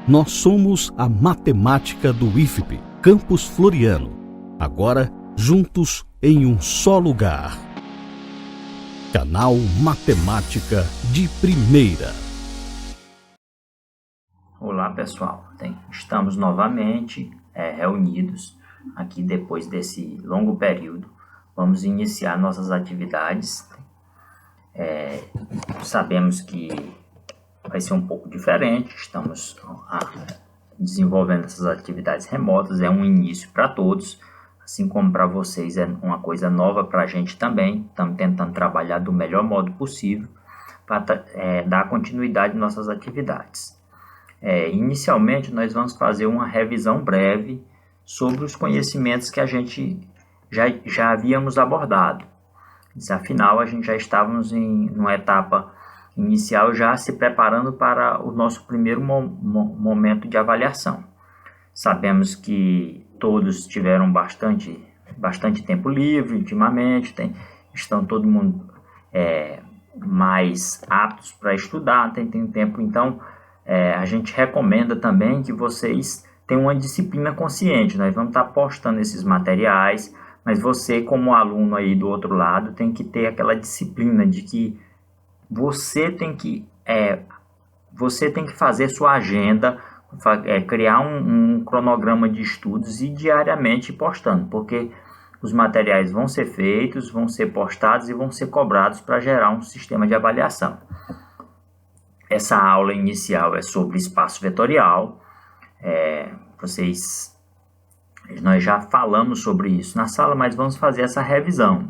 Nós somos a matemática do IFP, Campus Floriano. Agora, juntos em um só lugar. Canal Matemática de Primeira. Olá pessoal, estamos novamente reunidos aqui depois desse longo período. Vamos iniciar nossas atividades. Sabemos que vai ser um pouco diferente, estamos desenvolvendo essas atividades remotas, é um início para todos, assim como para vocês é uma coisa nova para a gente também. Estamos tentando trabalhar do melhor modo possível para dar continuidade às nossas atividades. Inicialmente, nós vamos fazer uma revisão breve sobre os conhecimentos que a gente já havíamos abordado. Afinal, a gente já estávamos em uma etapa inicial, já se preparando para o nosso primeiro momento de avaliação. Sabemos que todos tiveram bastante tempo livre ultimamente, estão todo mundo mais aptos para estudar, tem tempo. Então, a gente recomenda também que vocês tenham uma disciplina consciente. Nós vamos estar postando esses materiais, mas você, como aluno aí do outro lado, tem que ter aquela disciplina de que você tem que fazer sua agenda, criar um cronograma de estudos e diariamente ir postando, porque os materiais vão ser feitos, vão ser postados e vão ser cobrados para gerar um sistema de avaliação. Essa aula inicial é sobre espaço vetorial. Nós já falamos sobre isso na sala, mas vamos fazer essa revisão.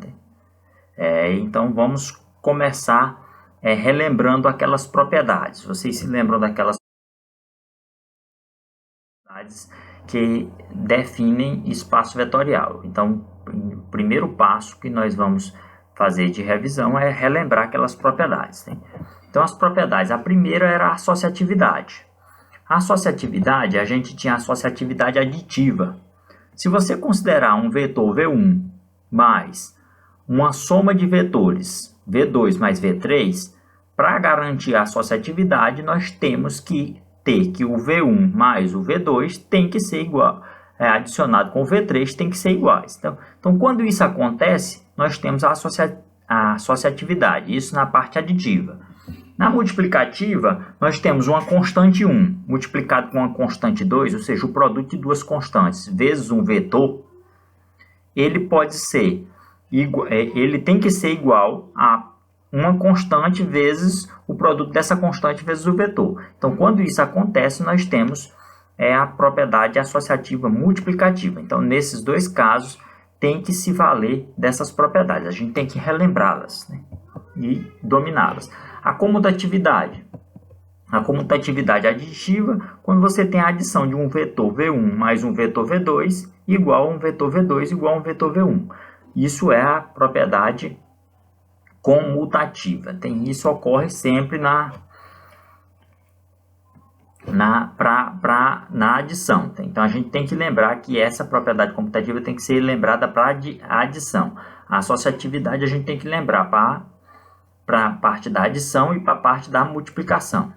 Então vamos começar relembrando aquelas propriedades. Vocês se lembram daquelas propriedades que definem espaço vetorial. Então, o primeiro passo que nós vamos fazer de revisão é relembrar aquelas propriedades. Então, as propriedades, a primeira era a associatividade. A associatividade, a gente tinha a associatividade aditiva. Se você considerar um vetor V1 mais uma soma de vetores V2 mais V3, para garantir a associatividade, nós temos que ter que o V1 mais o V2 tem que ser igual, adicionado com o V3 tem que ser iguais. Então, quando isso acontece, nós temos a associatividade, isso na parte aditiva. Na multiplicativa, nós temos uma constante 1 multiplicado com uma constante 2, ou seja, o produto de duas constantes vezes um vetor, ele tem que ser igual a uma constante vezes o produto dessa constante vezes o vetor. Então, quando isso acontece, nós temos a propriedade associativa multiplicativa. Então, nesses dois casos, tem que se valer dessas propriedades. A gente tem que relembrá-las, e dominá-las. A comutatividade. A comutatividade aditiva, quando você tem a adição de um vetor V1 mais um vetor V2 igual a um vetor V2 igual a um vetor V1. Isso é a propriedade comutativa. Isso ocorre sempre na adição. Então, a gente tem que lembrar que essa propriedade comutativa tem que ser lembrada para a adição. A associatividade a gente tem que lembrar para a parte da adição e para a parte da multiplicação.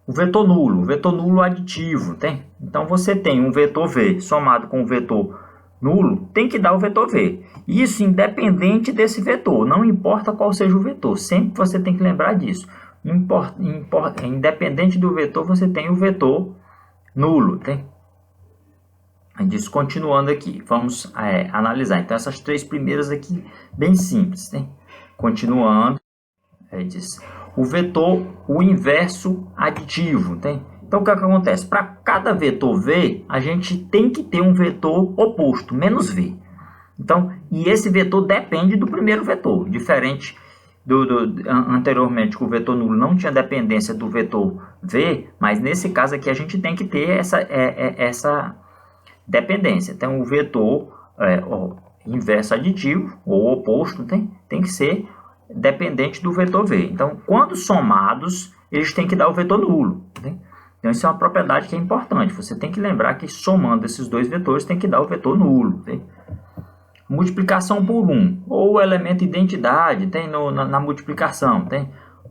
O vetor nulo aditivo. Então, você tem um vetor V somado com um vetor nulo, tem que dar o vetor V. Isso independente desse vetor, não importa qual seja o vetor, sempre você tem que lembrar disso. Independente do vetor, você tem o vetor nulo. Continuando aqui, vamos analisar. Então, essas três primeiras aqui, bem simples. Continuando, diz o vetor, o inverso aditivo. Então, o que acontece? Para cada vetor V, a gente tem que ter um vetor oposto, menos V. Então, e esse vetor depende do primeiro vetor, diferente anteriormente, que o vetor nulo não tinha dependência do vetor V, mas nesse caso aqui a gente tem que ter essa dependência. Então, o vetor inverso aditivo, ou oposto, tem que ser dependente do vetor V. Então, quando somados, eles têm que dar o vetor nulo. Então, isso é uma propriedade que é importante. Você tem que lembrar que somando esses dois vetores tem que dar o vetor nulo. Multiplicação por 1, ou o elemento identidade na multiplicação.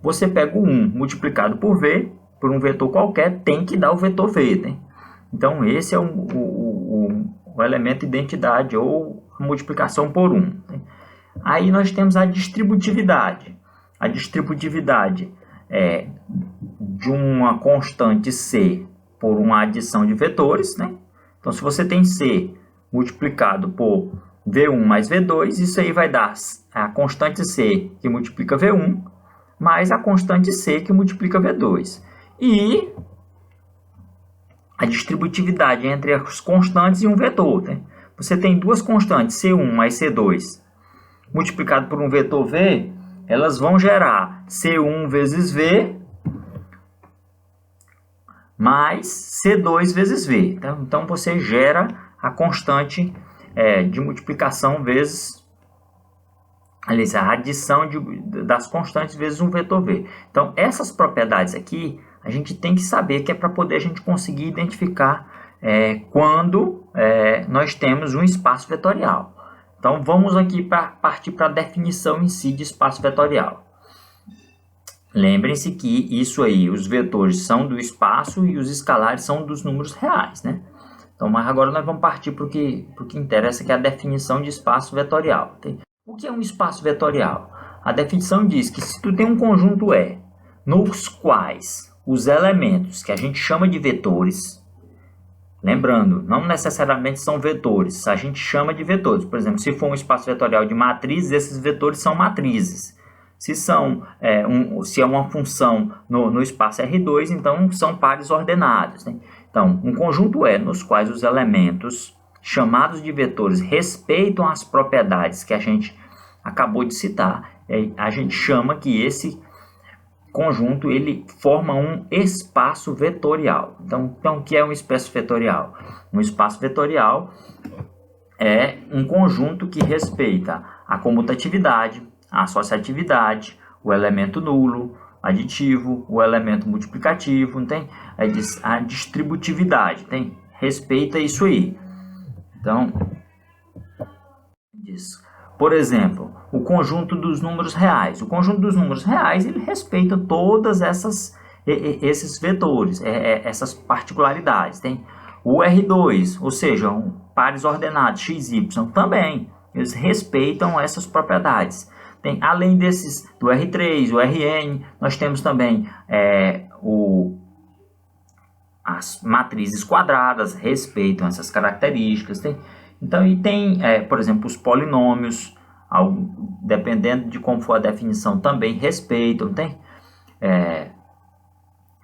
Você pega o 1 multiplicado por V por um vetor qualquer, tem que dar o vetor V, né? Então, esse é o elemento identidade ou a multiplicação por 1. Né? Aí nós temos a distributividade. A distributividade é de uma constante C por uma adição de vetores, né? Então, se você tem C multiplicado por V1 mais V2, isso aí vai dar a constante C que multiplica V1 mais a constante C que multiplica V2. E a distributividade entre as constantes e um vetor. Né? Você tem duas constantes, C1 mais C2, multiplicado por um vetor V, elas vão gerar C1 vezes V mais C2 vezes V. Tá? Então, você gera a constante de multiplicação vezes a adição das constantes vezes um vetor V. Então, essas propriedades aqui, a gente tem que saber que é para poder a gente conseguir identificar quando nós temos um espaço vetorial. Então, vamos aqui partir para a definição em si de espaço vetorial. Lembrem-se que isso aí, os vetores são do espaço e os escalares são dos números reais, né? Então, mas agora nós vamos partir para o que interessa, que é a definição de espaço vetorial. Okay? O que é um espaço vetorial? A definição diz que se tu tem um conjunto E, nos quais os elementos que a gente chama de vetores, lembrando, não necessariamente são vetores, a gente chama de vetores. Por exemplo, se for um espaço vetorial de matrizes, esses vetores são matrizes. Se é uma função no espaço R2, então são pares ordenados. Né? Então, um conjunto E nos quais os elementos chamados de vetores respeitam as propriedades que a gente acabou de citar, a gente chama que esse conjunto ele forma um espaço vetorial. Então, o que é um espaço vetorial? Um espaço vetorial é um conjunto que respeita a comutatividade, a associatividade, o elemento nulo, aditivo, o elemento multiplicativo, não tem? A distributividade, tem? Respeita isso aí. Então, por exemplo, o conjunto dos números reais. O conjunto dos números reais, ele respeita todas esses vetores, essas particularidades. Tem o R2, ou seja, pares ordenados, x, y, também. Eles respeitam essas propriedades. Tem, além desses, do R3, o Rn, nós temos também as matrizes quadradas, respeitam essas características. Tem, então, e tem, por exemplo, os polinômios, dependendo de como for a definição, também respeitam. Tem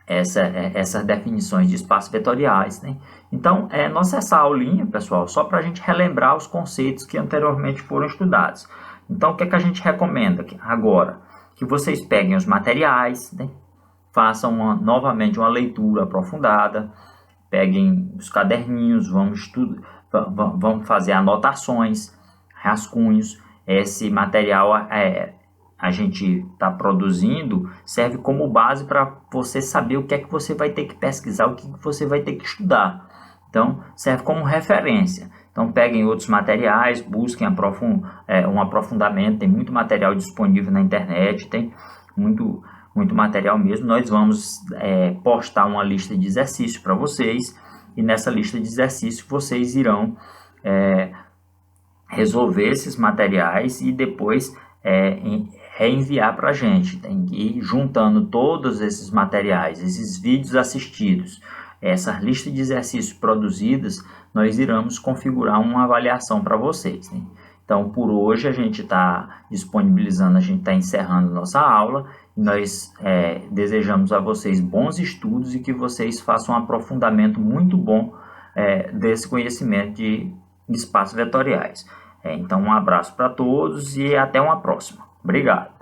essas definições de espaços vetoriais. Né? Então, essa aulinha, pessoal, só para a gente relembrar os conceitos que anteriormente foram estudados. Então, o que é que a gente recomenda agora? Que vocês peguem os materiais, né? Façam novamente uma leitura aprofundada, peguem os caderninhos, vamos fazer anotações, rascunhos. Esse material a gente está produzindo, serve como base para você saber o que é que você vai ter que pesquisar, o que você vai ter que estudar. Então, serve como referência. Então, peguem outros materiais, busquem um aprofundamento, tem muito material disponível na internet, tem muito material mesmo. Nós vamos postar uma lista de exercícios para vocês, e nessa lista de exercícios vocês irão resolver esses materiais e depois reenviar para a gente. Tem que ir juntando todos esses materiais, esses vídeos assistidos, essa lista de exercícios produzidas, nós iremos configurar uma avaliação para vocês. Né? Então, por hoje a gente está disponibilizando, a gente está encerrando nossa aula, e nós desejamos a vocês bons estudos e que vocês façam um aprofundamento muito bom desse conhecimento de espaços vetoriais. Então, um abraço para todos e até uma próxima. Obrigado.